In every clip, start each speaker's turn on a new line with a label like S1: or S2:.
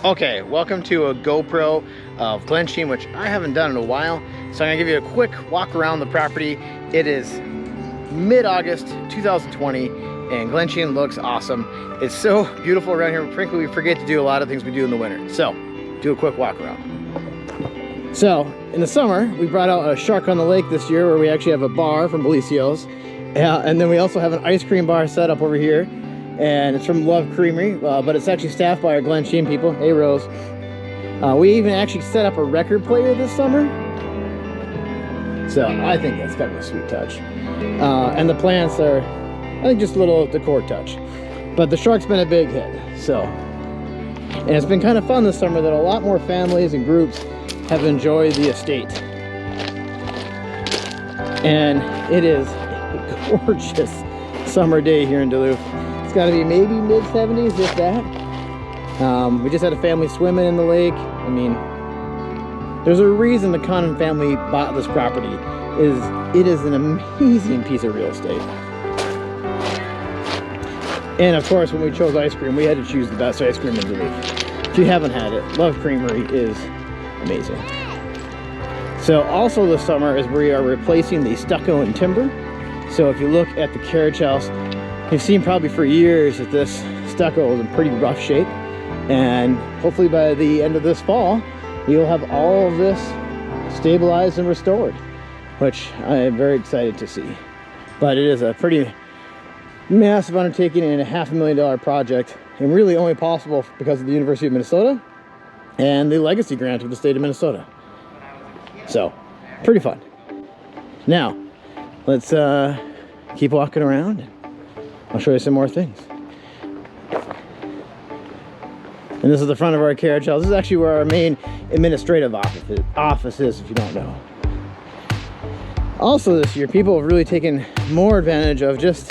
S1: Okay, welcome to a GoPro of Glensheen, which I haven't done in a while. So I'm gonna give you a quick walk around the property. It is mid-August 2020 and Glensheen looks awesome. It's so beautiful around here. Frankly, we forget to do a lot of things we do in the winter. So, do a quick walk around. So, in the summer, we brought out a Shark on the Lake this year where we actually have a bar from Bellicio's. And then we also have an ice cream bar set up over here. And it's from Love Creamery, but it's actually staffed by our Glensheen people. Hey, Rose. We even actually set up a record player this summer. So I think that's kind of a sweet touch. And the plants are, I think, just a little decor touch. But the Shark's been a big hit, so. And it's been kind of fun this summer that a lot more families and groups have enjoyed the estate. And it is a gorgeous summer day here in Duluth. It's got to be maybe mid-70s, if that. We just had a family swimming in the lake. I mean, there's a reason the Connon family bought this property. It is an amazing piece of real estate. And of course, when we chose ice cream, we had to choose the best ice cream in Duluth. If you haven't had it, Love Creamery is amazing. So also this summer is we are replacing the stucco and timber. So if you look at the Carriage House, you've seen probably for years that this stucco is in pretty rough shape, and hopefully by the end of this fall you'll have all of this stabilized and restored, which I am very excited to see. But it is a pretty massive undertaking and a $500,000 project, and really only possible because of the University of Minnesota and the legacy grant of the state of Minnesota. So pretty fun. Now let's keep walking around. I'll show you some more things. And this is the front of our carriage house. This is actually where our main administrative office is, if you don't know. Also this year, people have really taken more advantage of just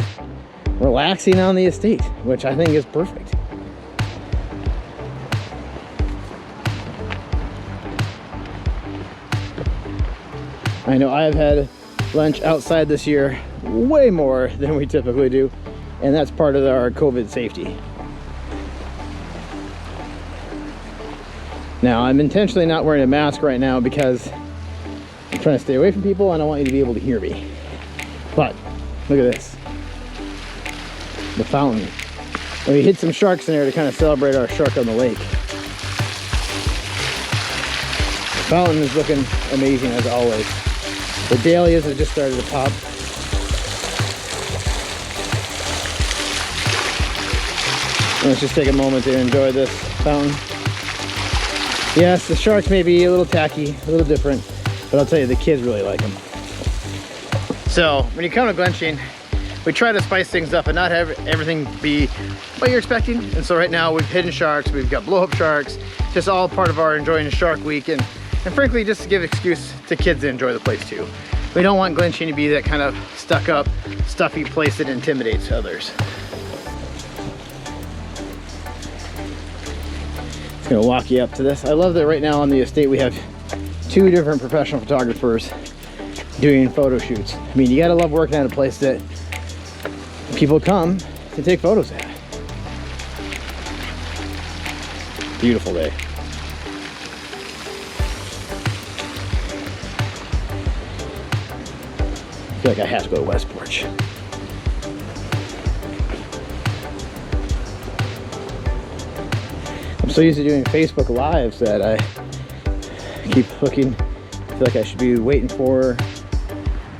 S1: relaxing on the estate, which I think is perfect. I know I've had lunch outside this year way more than we typically do. And that's part of our COVID safety. Now, I'm intentionally not wearing a mask right now because I'm trying to stay away from people and I want you to be able to hear me. But, look at this. The fountain. And we hid some sharks in there to kind of celebrate our Shark on the Lake. The fountain is looking amazing as always. The dahlias have just started to pop. Let's just take a moment to enjoy this fountain. Yes, the sharks may be a little tacky, a little different, but I'll tell you, the kids really like them. So, when you come to Glensheen, we try to spice things up and not have everything be what you're expecting. And so right now, we've hidden sharks, we've got blow-up sharks, just all part of our enjoying Shark Week, and frankly, just to give excuse to kids to enjoy the place too. We don't want Glensheen to be that kind of stuck-up, stuffy place that intimidates others. Gonna walk you up to this. I love that right now on the estate we have 2 different professional photographers doing photo shoots. I mean, you gotta love working at a place that people come to take photos at. Beautiful day. I feel like I have to go to West Porch. I'm so used to doing Facebook Lives that I keep looking. I feel like I should be waiting for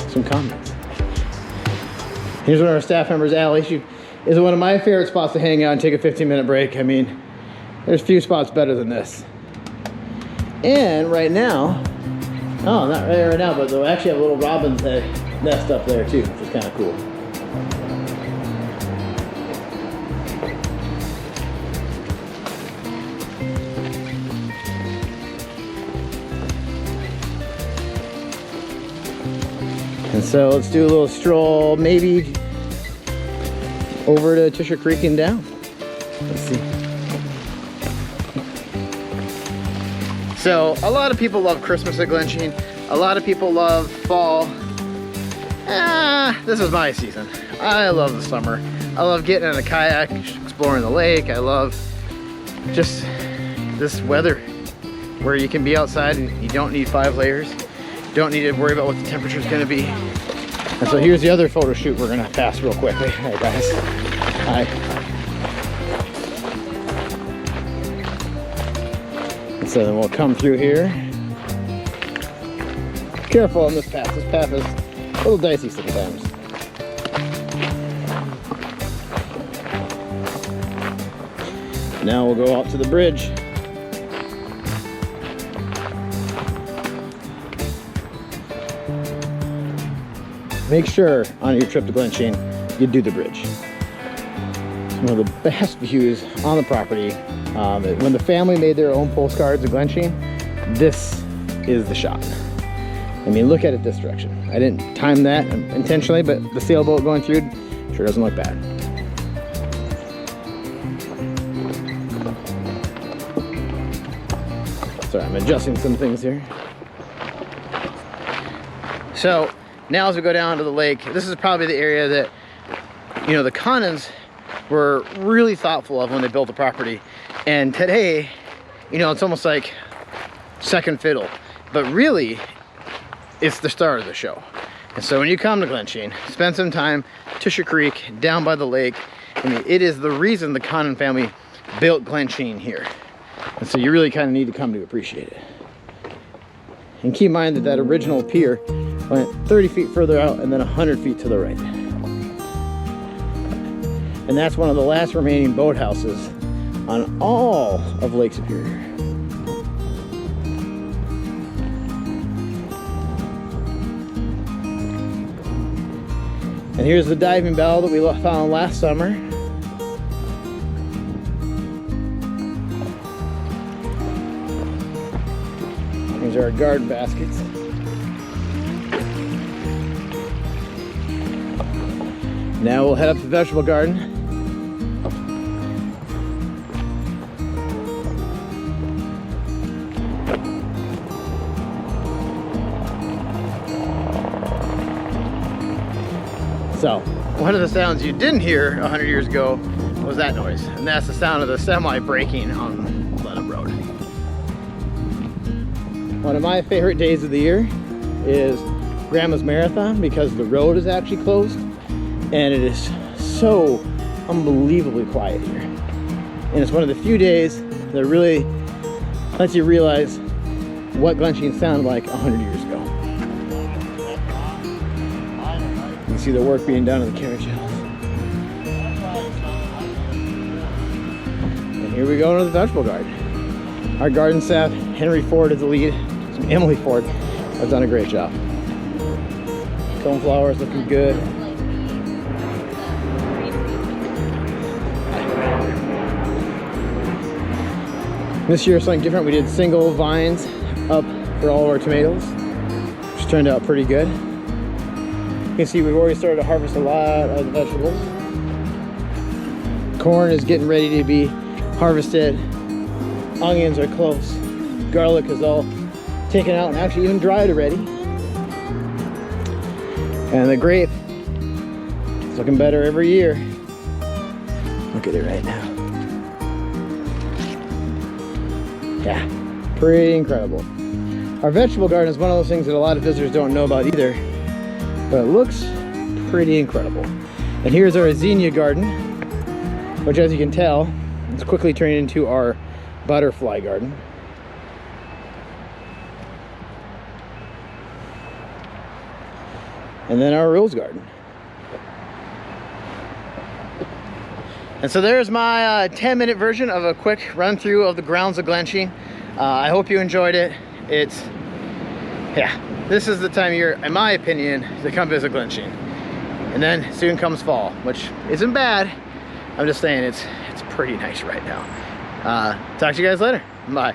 S1: some comments. Here's one of our staff members, Allie. She is one of my favorite spots to hang out and take a 15-minute break. I mean, there's few spots better than this. And right now, oh, not right now, but they'll actually have a little robin's head nest up there too, which is kind of cool. And so let's do a little stroll, maybe over to Tisha Creek and down. Let's see. So a lot of people love Christmas at Glensheen. A lot of people love fall. This is my season. I love the summer. I love getting in a kayak, exploring the lake. I love just this weather where you can be outside and you don't need 5 layers. Don't need to worry about what the temperature is going to be. And so here's the other photo shoot we're going to pass real quickly. All right, guys. Hi. And so then we'll come through here. Careful on this path. This path is a little dicey sometimes. Now we'll go out to the bridge. Make sure on your trip to Glensheen, you do the bridge. It's one of the best views on the property. When the family made their own postcards of Glensheen, this is the shot. I mean, look at it this direction. I didn't time that intentionally, but the sailboat going through sure doesn't look bad. Sorry, I'm adjusting some things here. So now as we go down to the lake, this is probably the area that, you know, the Conans were really thoughtful of when they built the property. And today, you know, it's almost like second fiddle, but really it's the star of the show. And so when you come to Glensheen, spend some time, Tusher Creek, down by the lake. I mean, it is the reason the Conan family built Glensheen here. And so you really kind of need to come to appreciate it. And keep in mind that that original pier went 30 feet further out and then 100 feet to the right. And that's one of the last remaining boathouses on all of Lake Superior. And here's the diving bell that we found last summer. These are our garden baskets. Now we'll head up to the vegetable garden. So, one of the sounds you didn't hear 100 years ago was that noise. And that's the sound of the semi braking on Glenham Road. One of my favorite days of the year is Grandma's Marathon because the road is actually closed and it is so unbelievably quiet here. And it's one of the few days that really lets you realize what Glensheen sounded like 100 years ago. You can see the work being done in the Carriage House. And here we go into the vegetable garden. Our garden staff, Henry Ford is the lead. Emily Ford has done a great job. Coneflowers looking good. This year something different. We did single vines up for all of our tomatoes, which turned out pretty good. You can see we've already started to harvest a lot of the vegetables. Corn is getting ready to be harvested. Onions are close. Garlic is all taken out and actually even dried already. And the grape is looking better every year. Look at it right now. Yeah, pretty incredible. Our vegetable garden is one of those things that a lot of visitors don't know about either, but it looks pretty incredible. And here's our zinnia garden, which, as you can tell, is quickly turning into our butterfly garden. And then our rose garden. And so there's my 10-minute version of a quick run through of the grounds of Glensheen. I hope you enjoyed it. Yeah, this is the time of year, in my opinion, to come visit Glensheen. And then soon comes fall, which isn't bad. I'm just saying it's pretty nice right now. Talk to you guys later. Bye.